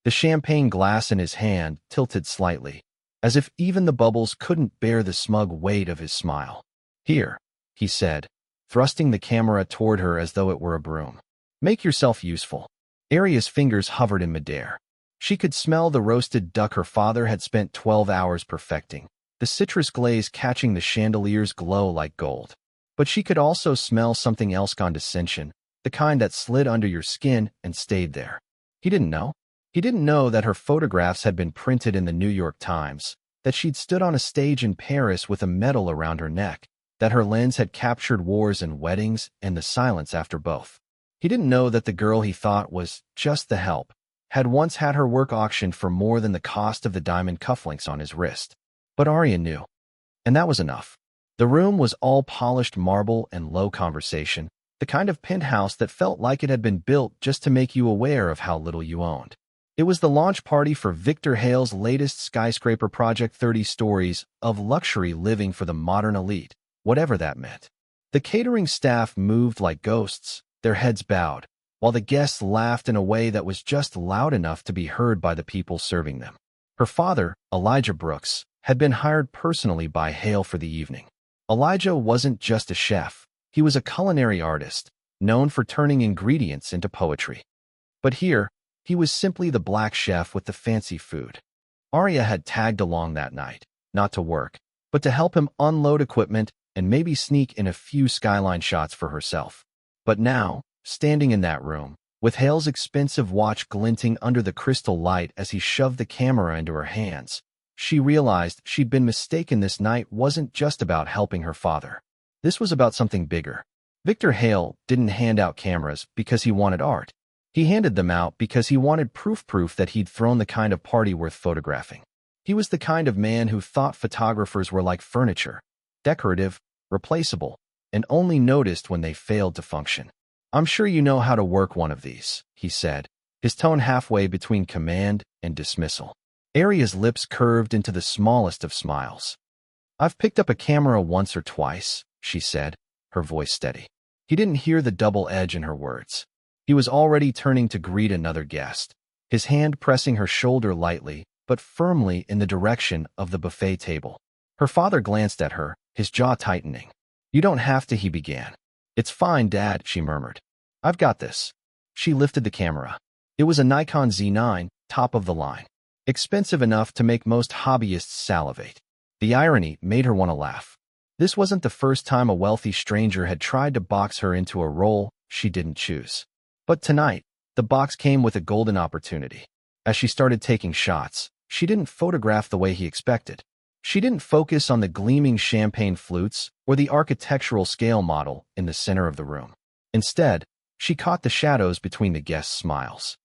The champagne glass in his hand tilted slightly, as if even the bubbles couldn't bear the smug weight of his smile. "Here," he said, thrusting the camera toward her as though it were a broom. "Make yourself useful." Aria's fingers hovered in midair. She could smell the roasted duck her father had spent 12 hours perfecting, the citrus glaze catching the chandelier's glow like gold. But she could also smell something else: condescension, the kind that slid under your skin and stayed there. He didn't know. He didn't know that her photographs had been printed in the New York Times, that she'd stood on a stage in Paris with a medal around her neck, that her lens had captured wars and weddings and the silence after both. He didn't know that the girl he thought was just the help had once had her work auctioned for more than the cost of the diamond cufflinks on his wrist. But Arya knew, and that was enough. The room was all polished marble and low conversation, the kind of penthouse that felt like it had been built just to make you aware of how little you owned. It was the launch party for Victor Hale's latest skyscraper project, 30 stories of luxury living for the modern elite, whatever that meant. The catering staff moved like ghosts, their heads bowed, while the guests laughed in a way that was just loud enough to be heard by the people serving them. Her father, Elijah Brooks, had been hired personally by Hale for the evening. Elijah wasn't just a chef, he was a culinary artist, known for turning ingredients into poetry. But here, he was simply the black chef with the fancy food. Arya had tagged along that night, not to work, but to help him unload equipment and maybe sneak in a few skyline shots for herself. But now, standing in that room, with Hale's expensive watch glinting under the crystal light as he shoved the camera into her hands, she realized she'd been mistaken. This night wasn't just about helping her father. This was about something bigger. Victor Hale didn't hand out cameras because he wanted art. He handed them out because he wanted proof that he'd thrown the kind of party worth photographing. He was the kind of man who thought photographers were like furniture, decorative, replaceable, and only noticed when they failed to function. "I'm sure you know how to work one of these," he said, his tone halfway between command and dismissal. Arya's lips curved into the smallest of smiles. "I've picked up a camera once or twice," she said, her voice steady. He didn't hear the double edge in her words. He was already turning to greet another guest, his hand pressing her shoulder lightly but firmly in the direction of the buffet table. Her father glanced at her, his jaw tightening. "You don't have to," he began. "It's fine, Dad," she murmured. "I've got this." She lifted the camera. It was a Nikon Z9, top of the line. Expensive enough to make most hobbyists salivate. The irony made her want to laugh. This wasn't the first time a wealthy stranger had tried to box her into a role she didn't choose. But tonight, the box came with a golden opportunity. As she started taking shots, she didn't photograph the way he expected. She didn't focus on the gleaming champagne flutes or the architectural scale model in the center of the room. Instead, she caught the shadows between the guests' smiles.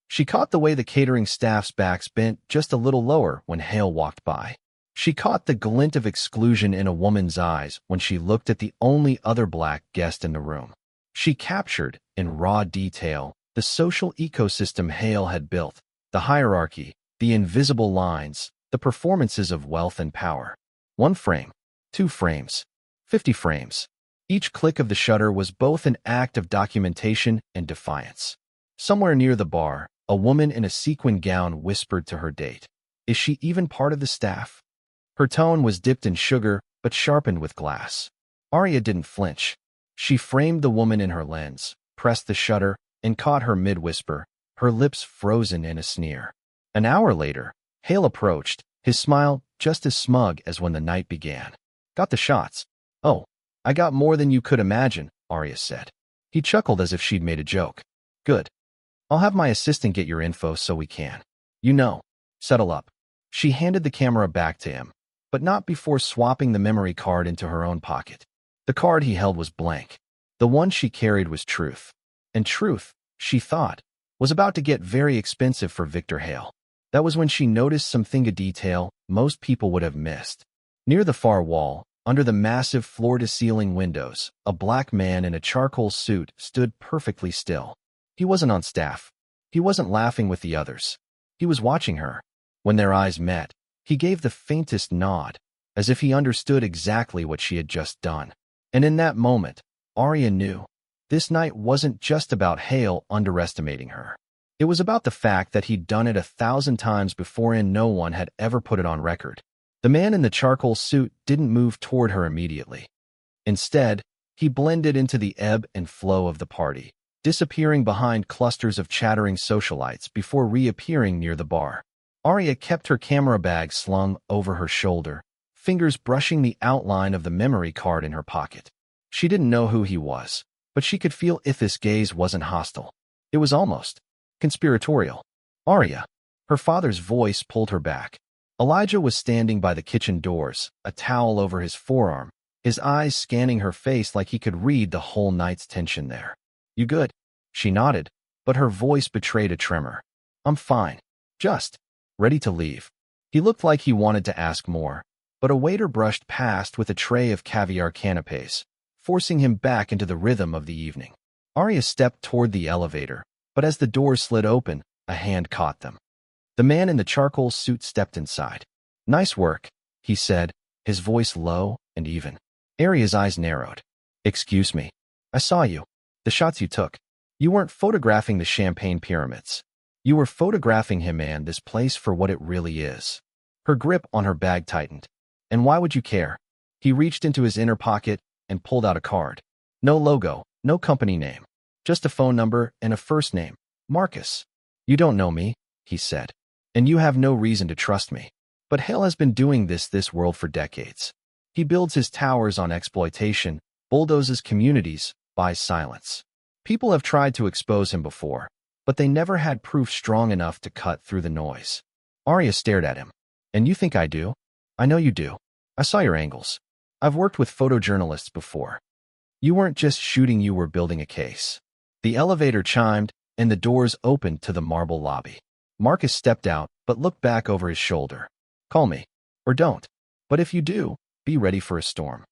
She caught the way the catering staff's backs bent just a little lower when Hale walked by. She caught the glint of exclusion in a woman's eyes when she looked at the only other black guest in the room. She captured, in raw detail, the social ecosystem Hale had built, the hierarchy, the invisible lines, the performances of wealth and power. 1 frame, 2 frames, 50 frames. Each click of the shutter was both an act of documentation and defiance. Somewhere near the bar, a woman in a sequin gown whispered to her date, "Is she even part of the staff?" Her tone was dipped in sugar but sharpened with glass. Arya didn't flinch. She framed the woman in her lens, pressed the shutter, and caught her mid-whisper, her lips frozen in a sneer. An hour later, Hale approached, his smile just as smug as when the night began. "Got the shots?" "Oh, I got more than you could imagine," Arya said. He chuckled as if she'd made a joke. "Good. I'll have my assistant get your info so we can. Settle up." She handed the camera back to him, but not before swapping the memory card into her own pocket. The card he held was blank. The one she carried was truth. And truth, she thought, was about to get very expensive for Victor Hale. That was when she noticed something, a detail most people would have missed. Near the far wall, under the massive floor-to-ceiling windows, a black man in a charcoal suit stood perfectly still. He wasn't on staff. He wasn't laughing with the others. He was watching her. When their eyes met, he gave the faintest nod, as if he understood exactly what she had just done. And in that moment, Arya knew. This night wasn't just about Hale underestimating her. It was about the fact that he'd done it 1,000 times before and no one had ever put it on record. The man in the charcoal suit didn't move toward her immediately. Instead, he blended into the ebb and flow of the party, disappearing behind clusters of chattering socialites before reappearing near the bar. Arya kept her camera bag slung over her shoulder, fingers brushing the outline of the memory card in her pocket. She didn't know who he was, but she could feel if his gaze wasn't hostile. It was almost conspiratorial. Arya. Her father's voice pulled her back. Elijah was standing by the kitchen doors, a towel over his forearm, his eyes scanning her face like he could read the whole night's tension there. "You good?" She nodded, but her voice betrayed a tremor. "I'm fine. Just ready to leave." He looked like he wanted to ask more, but a waiter brushed past with a tray of caviar canapes, forcing him back into the rhythm of the evening. Arya stepped toward the elevator, but as the doors slid open, a hand caught them. The man in the charcoal suit stepped inside. "Nice work," he said, his voice low and even. Arya's eyes narrowed. "Excuse me. I saw you. The shots you took. You weren't photographing the Champagne pyramids. You were photographing him and this place for what it really is." Her grip on her bag tightened. "And why would you care?" He reached into his inner pocket and pulled out a card. No logo, no company name. Just a phone number and a first name. "Marcus. You don't know me," he said. "And you have no reason to trust me. But Hale has been doing this world for decades. He builds his towers on exploitation, bulldozes communities, buys silence. People have tried to expose him before, but they never had proof strong enough to cut through the noise." Arya stared at him. "And you think I do?" "I know you do. I saw your angles. I've worked with photojournalists before. You weren't just shooting, you were building a case." The elevator chimed, and the doors opened to the marble lobby. Marcus stepped out, but looked back over his shoulder. "Call me. Or don't. But if you do, be ready for a storm."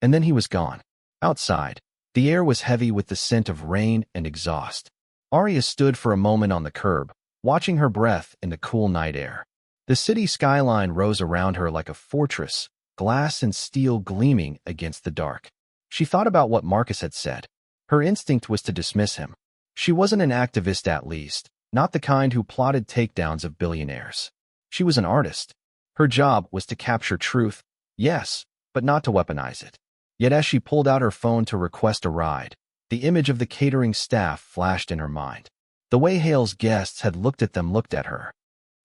And then he was gone. Outside, the air was heavy with the scent of rain and exhaust. Arya stood for a moment on the curb, watching her breath in the cool night air. The city skyline rose around her like a fortress, glass and steel gleaming against the dark. She thought about what Marcus had said. Her instinct was to dismiss him. She wasn't an activist, at least, not the kind who plotted takedowns of billionaires. She was an artist. Her job was to capture truth, yes, but not to weaponize it. Yet as she pulled out her phone to request a ride, the image of the catering staff flashed in her mind. The way Hale's guests had looked at them looked at her.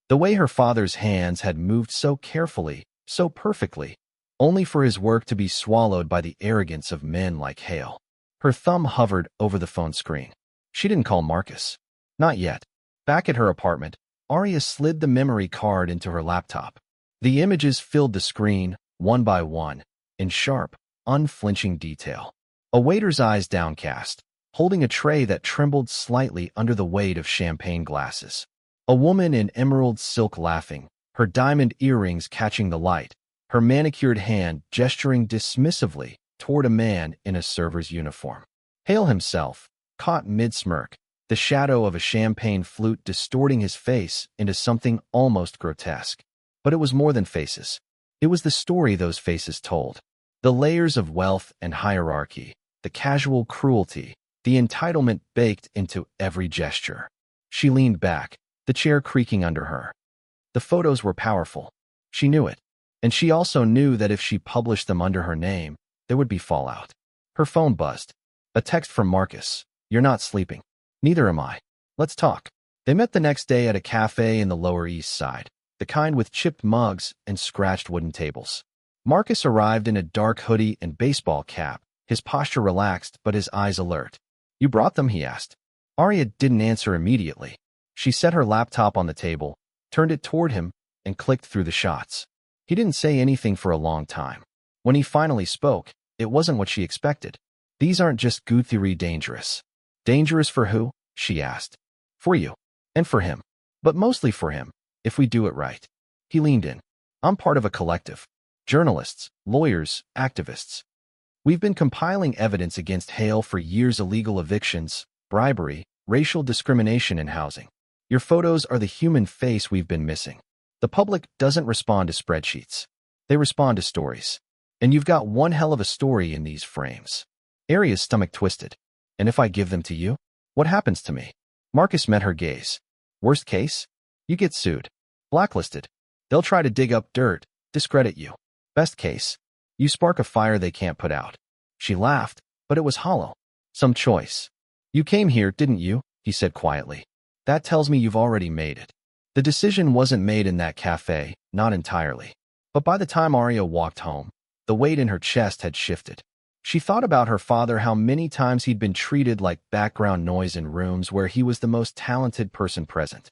The way her father's hands had moved so carefully, so perfectly, only for his work to be swallowed by the arrogance of men like Hale. Her thumb hovered over the phone screen. She didn't call Marcus. Not yet. Back at her apartment, Arya slid the memory card into her laptop. The images filled the screen, one by one, in sharp, unflinching detail. A waiter's eyes downcast, holding a tray that trembled slightly under the weight of champagne glasses. A woman in emerald silk laughing, her diamond earrings catching the light, her manicured hand gesturing dismissively toward a man in a server's uniform. Hale himself, caught mid-smirk, the shadow of a champagne flute distorting his face into something almost grotesque. But it was more than faces. It was the story those faces told. The layers of wealth and hierarchy, the casual cruelty, the entitlement baked into every gesture. She leaned back, the chair creaking under her. The photos were powerful. She knew it. And she also knew that if she published them under her name, there would be fallout. Her phone buzzed. A text from Marcus. "You're not sleeping. Neither am I. Let's talk." They met the next day at a cafe in the Lower East Side, the kind with chipped mugs and scratched wooden tables. Marcus arrived in a dark hoodie and baseball cap, his posture relaxed but his eyes alert. "You brought them?" he asked. Arya didn't answer immediately. She set her laptop on the table, turned it toward him, and clicked through the shots. He didn't say anything for a long time. When he finally spoke, it wasn't what she expected. "These aren't just Guthrie dangerous." "Dangerous for who?" she asked. "For you. And for him. But mostly for him, if we do it right." He leaned in. "I'm part of a collective. Journalists, lawyers, activists. We've been compiling evidence against Hale for years: illegal evictions, bribery, racial discrimination in housing. Your photos are the human face we've been missing. The public doesn't respond to spreadsheets. They respond to stories. And you've got one hell of a story in these frames." Arya's stomach twisted. "And if I give them to you? What happens to me?" Marcus met her gaze. Worst case? You get sued. Blacklisted. They'll try to dig up dirt, discredit you. Best case? You spark a fire they can't put out. She laughed, but it was hollow. Some choice. You came here, didn't you? He said quietly. That tells me you've already made it. The decision wasn't made in that cafe, not entirely. But by the time Arya walked home, the weight in her chest had shifted. She thought about her father, how many times he'd been treated like background noise in rooms where he was the most talented person present.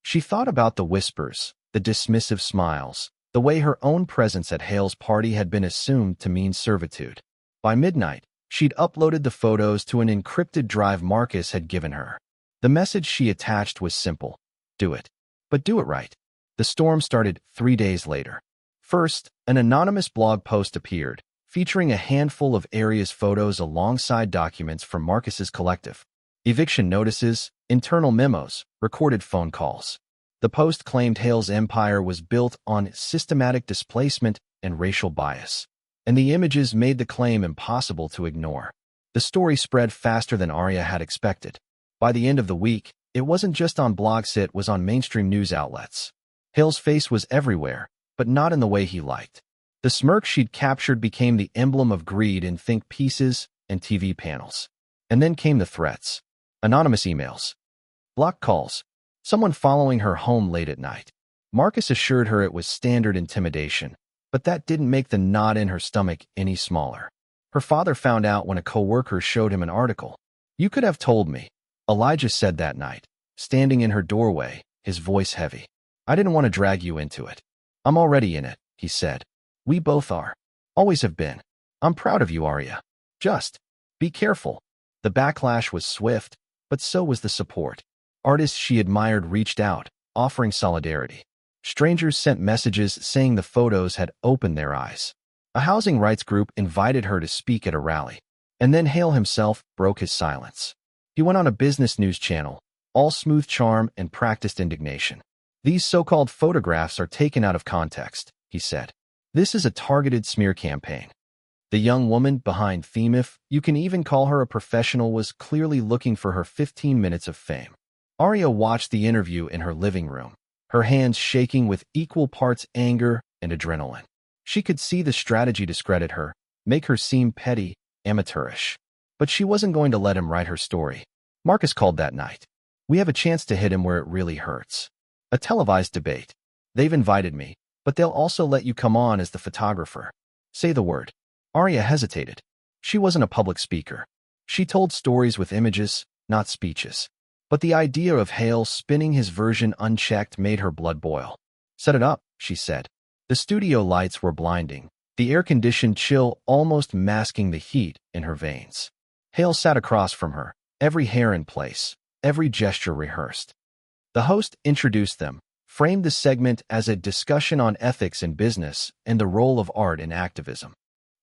She thought about the whispers, the dismissive smiles, the way her own presence at Hale's party had been assumed to mean servitude. By midnight, she'd uploaded the photos to an encrypted drive Marcus had given her. The message she attached was simple: do it. But do it right. The storm started 3 days later. First, an anonymous blog post appeared, featuring a handful of Arya's photos alongside documents from Marcus's collective. Eviction notices, internal memos, recorded phone calls. The post claimed Hale's empire was built on systematic displacement and racial bias, and the images made the claim impossible to ignore. The story spread faster than Arya had expected. By the end of the week, it wasn't just on blogs, it was on mainstream news outlets. Hale's face was everywhere, but not in the way he liked. The smirk she'd captured became the emblem of greed in think pieces and TV panels. And then came the threats. Anonymous emails. Blocked calls. Someone following her home late at night. Marcus assured her it was standard intimidation, but that didn't make the knot in her stomach any smaller. Her father found out when a coworker showed him an article. You could have told me, Elijah said that night, standing in her doorway, his voice heavy. I didn't want to drag you into it. I'm already in it, he said. We both are. Always have been. I'm proud of you, Arya. Just be careful. The backlash was swift, but so was the support. Artists she admired reached out, offering solidarity. Strangers sent messages saying the photos had opened their eyes. A housing rights group invited her to speak at a rally. And then Hale himself broke his silence. He went on a business news channel, all smooth charm and practiced indignation. These so-called photographs are taken out of context, he said. This is a targeted smear campaign. The young woman behind Theme, if you can even call her a professional, was clearly looking for her 15 minutes of fame. Arya watched the interview in her living room, her hands shaking with equal parts anger and adrenaline. She could see the strategy discredit her, make her seem petty, amateurish. But she wasn't going to let him write her story. Marcus called that night. We have a chance to hit him where it really hurts. A televised debate. They've invited me, but they'll also let you come on as the photographer. Say the word. Arya hesitated. She wasn't a public speaker. She told stories with images, not speeches. But the idea of Hale spinning his version unchecked made her blood boil. Set it up, she said. The studio lights were blinding, the air-conditioned chill almost masking the heat in her veins. Hale sat across from her, every hair in place, every gesture rehearsed. The host introduced them, framed the segment as a discussion on ethics in business and the role of art in activism.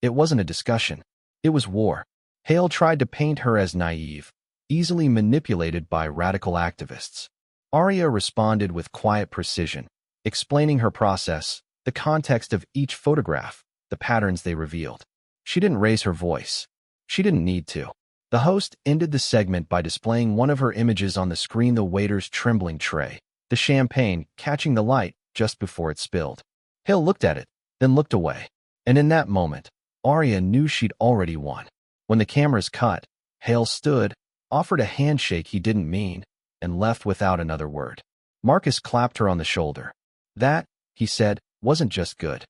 It wasn't a discussion. It was war. Hale tried to paint her as naive, easily manipulated by radical activists. Arya responded with quiet precision, explaining her process, the context of each photograph, the patterns they revealed. She didn't raise her voice. She didn't need to. The host ended the segment by displaying one of her images on the screen, the waiter's trembling tray, the champagne catching the light just before it spilled. Hale looked at it, then looked away. And in that moment, Arya knew she'd already won. When the cameras cut, Hale stood, offered a handshake he didn't mean, and left without another word. Marcus clapped her on the shoulder. That, he said, wasn't just good.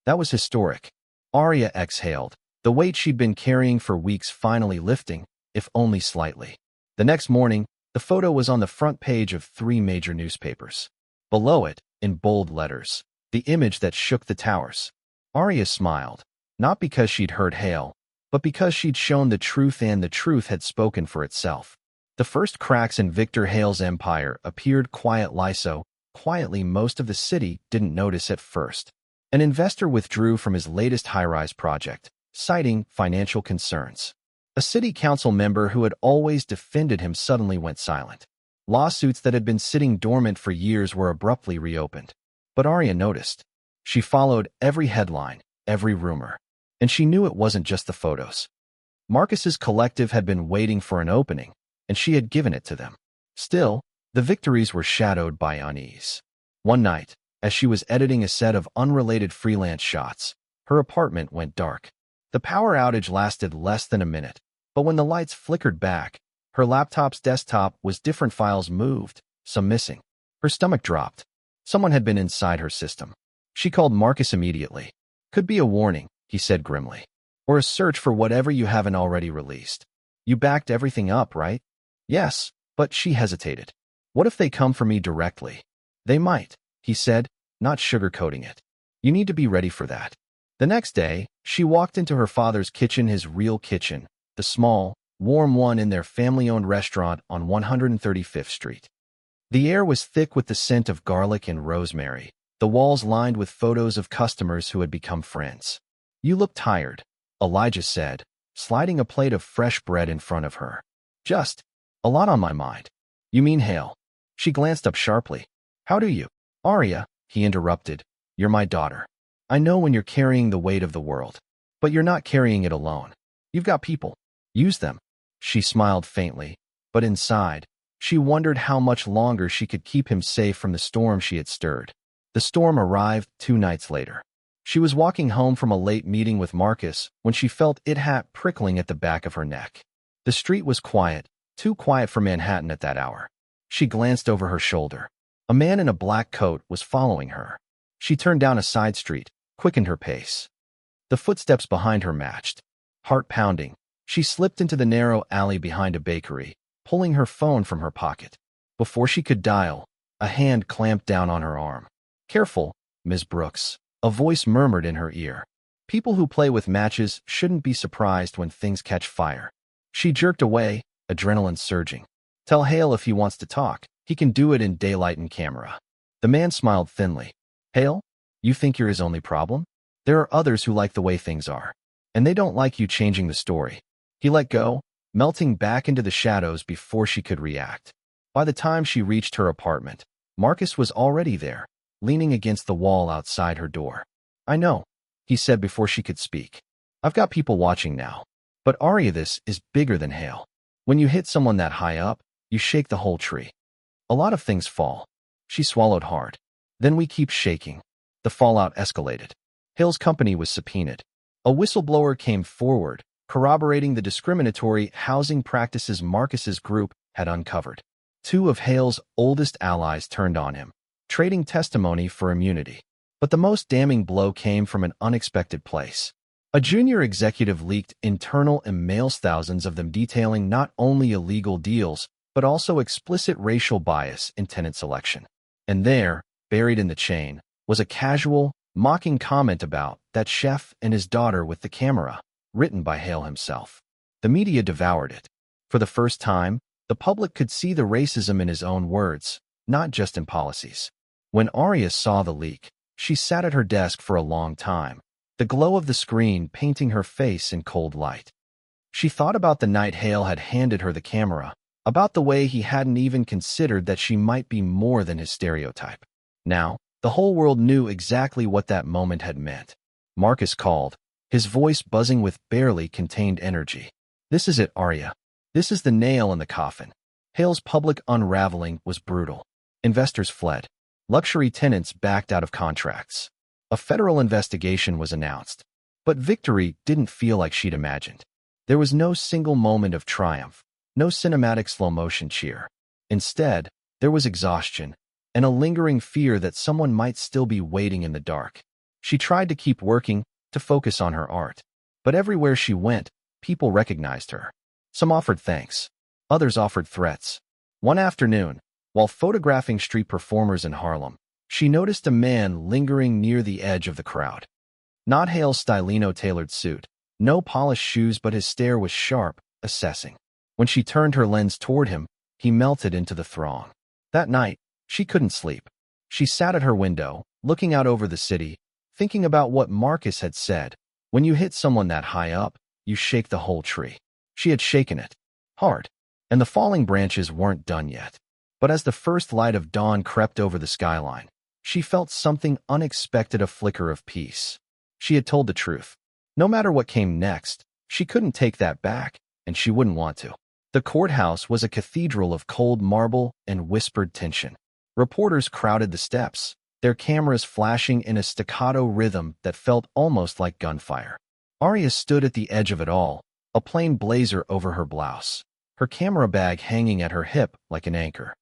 That was historic. Arya exhaled, the weight she'd been carrying for weeks finally lifting, if only slightly. The next morning, the photo was on the front page of 3 major newspapers. Below it, in bold letters, the image that shook the towers. Arya smiled, not because she'd hurt Hale, but because she'd shown the truth and the truth had spoken for itself. The first cracks in Victor Hale's empire appeared quietly most of the city didn't notice at first. An investor withdrew from his latest high-rise project, citing financial concerns. A city council member who had always defended him suddenly went silent. Lawsuits that had been sitting dormant for years were abruptly reopened. But Arya noticed. She followed every headline, every rumor. And she knew it wasn't just the photos. Marcus's collective had been waiting for an opening, and she had given it to them. Still, The victories were shadowed by unease. One night, as she was editing a set of unrelated freelance shots, her apartment went dark. The power outage lasted less than a minute, but when the lights flickered back, her laptop's desktop was different, files moved, some missing. Her stomach dropped. Someone had been inside her system. She called Marcus immediately. Could be a warning, he said grimly. Or a search for whatever you haven't already released. You backed everything up, right? Yes, but she hesitated. What if they come for me directly? They might, he said, not sugarcoating it. You need to be ready for that. The next day, she walked into her father's kitchen, his real kitchen, the small, warm one in their family-owned restaurant on 135th Street. The air was thick with the scent of garlic and rosemary, the walls lined with photos of customers who had become friends. You look tired, Elijah said, sliding a plate of fresh bread in front of her. Just a lot on my mind. You mean Hale? She glanced up sharply. How do you? Arya, he interrupted. You're my daughter. I know when you're carrying the weight of the world, but you're not carrying it alone. You've got people. Use them. She smiled faintly, but inside, she wondered how much longer she could keep him safe from the storm she had stirred. The storm arrived 2 nights later. She was walking home from a late meeting with Marcus when she felt it hat prickling at the back of her neck. The street was quiet, too quiet for Manhattan at that hour. She glanced over her shoulder. A man in a black coat was following her. She turned down a side street, quickened her pace. The footsteps behind her matched. Heart pounding, she slipped into the narrow alley behind a bakery, pulling her phone from her pocket. Before she could dial, a hand clamped down on her arm. Careful, Ms. Brooks, a voice murmured in her ear. People who play with matches shouldn't be surprised when things catch fire. She jerked away, adrenaline surging. Tell Hale if he wants to talk. He can do it in daylight and camera. The man smiled thinly. Hale, you think you're his only problem? There are others who like the way things are, and they don't like you changing the story. He let go, melting back into the shadows before she could react. By the time she reached her apartment, Marcus was already there, leaning against the wall outside her door. I know, he said before she could speak. I've got people watching now. But Arya, this is bigger than Hale. When you hit someone that high up, you shake the whole tree. A lot of things fall. She swallowed hard. Then we keep shaking. The fallout escalated. Hale's company was subpoenaed. A whistleblower came forward, corroborating the discriminatory housing practices Marcus's group had uncovered. 2 of Hale's oldest allies turned on him, trading testimony for immunity. But the most damning blow came from an unexpected place. A junior executive leaked internal emails, thousands of them detailing not only illegal deals, but also explicit racial bias in tenant selection. And there, buried in the chain, was a casual, mocking comment about that chef and his daughter with the camera, written by Hale himself. The media devoured it. For the first time, the public could see the racism in his own words, not just in policies. When Arya saw the leak, she sat at her desk for a long time, the glow of the screen painting her face in cold light. She thought about the night Hale had handed her the camera, about the way he hadn't even considered that she might be more than his stereotype. Now, the whole world knew exactly what that moment had meant. Marcus called, his voice buzzing with barely contained energy. This is it, Arya. This is the nail in the coffin. Hale's public unraveling was brutal. Investors fled. Luxury tenants backed out of contracts. A federal investigation was announced. But victory didn't feel like she'd imagined. There was no single moment of triumph, no cinematic slow-motion cheer. Instead, there was exhaustion, and a lingering fear that someone might still be waiting in the dark. She tried to keep working, to focus on her art. But everywhere she went, people recognized her. Some offered thanks. Others offered threats. One afternoon, while photographing street performers in Harlem, she noticed a man lingering near the edge of the crowd. Not Hale's Stylino-tailored suit, no polished shoes, but his stare was sharp, assessing. When she turned her lens toward him, he melted into the throng. That night, she couldn't sleep. She sat at her window, looking out over the city, thinking about what Marcus had said. When you hit someone that high up, you shake the whole tree. She had shaken it. Hard. And the falling branches weren't done yet. But as the first light of dawn crept over the skyline, she felt something unexpected, a flicker of peace. She had told the truth. No matter what came next, she couldn't take that back, and she wouldn't want to. The courthouse was a cathedral of cold marble and whispered tension. Reporters crowded the steps, their cameras flashing in a staccato rhythm that felt almost like gunfire. Arya stood at the edge of it all, a plain blazer over her blouse, her camera bag hanging at her hip like an anchor.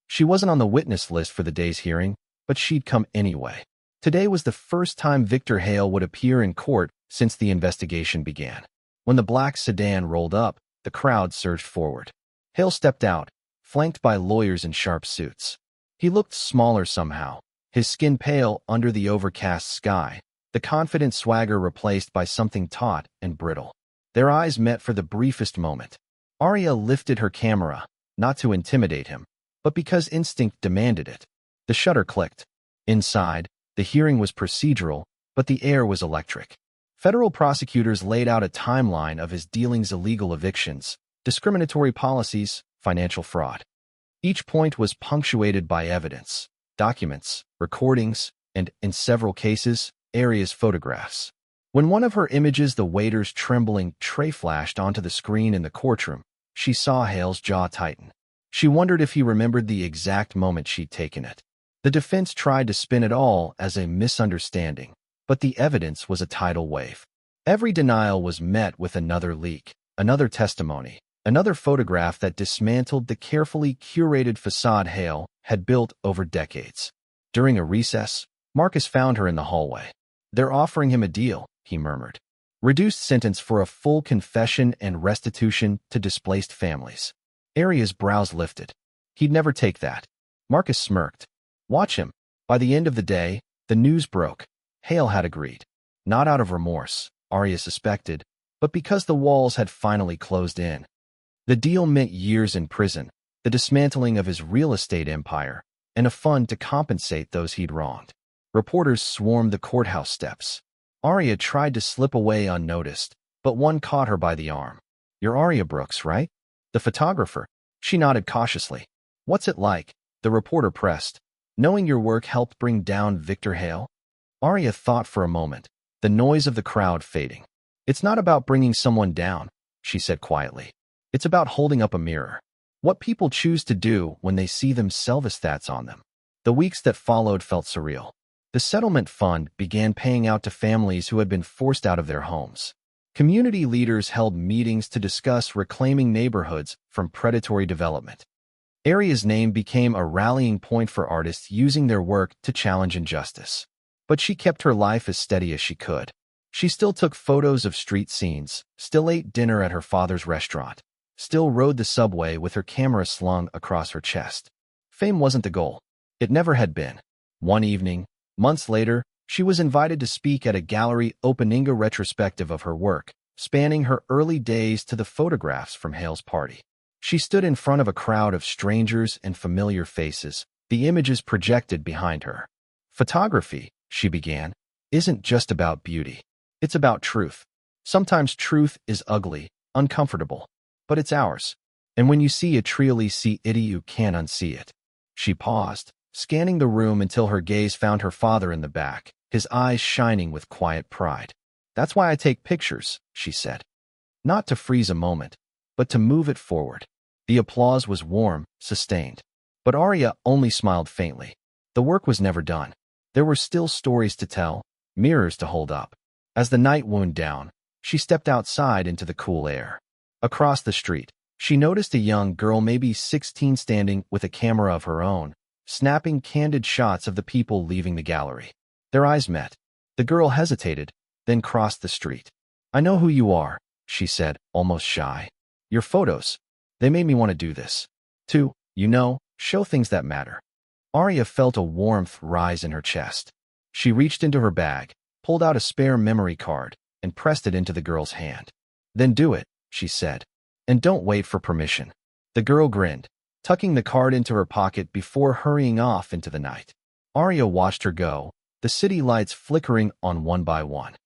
She wasn't on the witness list for the day's hearing, but she'd come anyway. Today was the first time Victor Hale would appear in court since the investigation began. When the black sedan rolled up, the crowd surged forward. Hale stepped out, flanked by lawyers in sharp suits. He looked smaller somehow, his skin pale under the overcast sky, the confident swagger replaced by something taut and brittle. Their eyes met for the briefest moment. Arya lifted her camera, not to intimidate him, but because instinct demanded it. The shutter clicked. Inside, the hearing was procedural, but the air was electric. Federal prosecutors laid out a timeline of his dealings: illegal evictions, discriminatory policies, financial fraud. Each point was punctuated by evidence, documents, recordings, and, in several cases, Arya's photographs. When one of her images, the waiter's trembling tray, flashed onto the screen in the courtroom, she saw Hale's jaw tighten. She wondered if he remembered the exact moment she'd taken it. The defense tried to spin it all as a misunderstanding, but the evidence was a tidal wave. Every denial was met with another leak, another testimony, another photograph that dismantled the carefully curated facade Hale had built over decades. During a recess, Marcus found her in the hallway. "They're offering him a deal," he murmured. "Reduced sentence for a full confession and restitution to displaced families." Arya's brows lifted. He'd never take that. Marcus smirked. "Watch him." By the end of the day, the news broke. Hale had agreed. Not out of remorse, Arya suspected, but because the walls had finally closed in. The deal meant years in prison, the dismantling of his real estate empire, and a fund to compensate those he'd wronged. Reporters swarmed the courthouse steps. Arya tried to slip away unnoticed, but one caught her by the arm. "You're Arya Brooks, right? The photographer." She nodded cautiously. "What's it like?" the reporter pressed. "Knowing your work helped bring down Victor Hale?" Arya thought for a moment, the noise of the crowd fading. "It's not about bringing someone down," she said quietly. "It's about holding up a mirror. What people choose to do when they see themselves that's on them." The weeks that followed felt surreal. The settlement fund began paying out to families who had been forced out of their homes. Community leaders held meetings to discuss reclaiming neighborhoods from predatory development. Arya's name became a rallying point for artists using their work to challenge injustice. But she kept her life as steady as she could. She still took photos of street scenes, still ate dinner at her father's restaurant, still rode the subway with her camera slung across her chest. Fame wasn't the goal. It never had been. One evening, months later, she was invited to speak at a gallery opening a retrospective of her work, spanning her early days to the photographs from Hale's party. She stood in front of a crowd of strangers and familiar faces, the images projected behind her. "Photography," she began, "isn't just about beauty. It's about truth. Sometimes truth is ugly, uncomfortable, but it's ours. And when you see it, really see it, you can't unsee it." She paused, scanning the room until her gaze found her father in the back, his eyes shining with quiet pride. "That's why I take pictures," she said. Not to freeze a moment, but to move it forward. The applause was warm, sustained. But Arya only smiled faintly. The work was never done. There were still stories to tell, mirrors to hold up. As the night wound down, she stepped outside into the cool air. Across the street, she noticed a young girl, maybe 16, standing with a camera of her own, snapping candid shots of the people leaving the gallery. Their eyes met. The girl hesitated, then crossed the street. "I know who you are," she said, almost shy. "Your photos. They made me want to do this. To, show things that matter." Arya felt a warmth rise in her chest. She reached into her bag, pulled out a spare memory card, and pressed it into the girl's hand. "Then do it," she said. "And don't wait for permission." The girl grinned, tucking the card into her pocket before hurrying off into the night. Arya watched her go, the city lights flickering on one by one.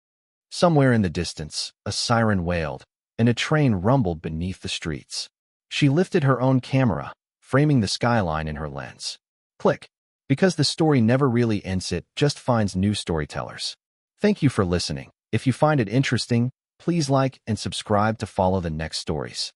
Somewhere in the distance, a siren wailed, and a train rumbled beneath the streets. She lifted her own camera, framing the skyline in her lens. Click. Because the story never really ends, it just finds new storytellers. Thank you for listening. If you find it interesting, please like and subscribe to follow the next stories.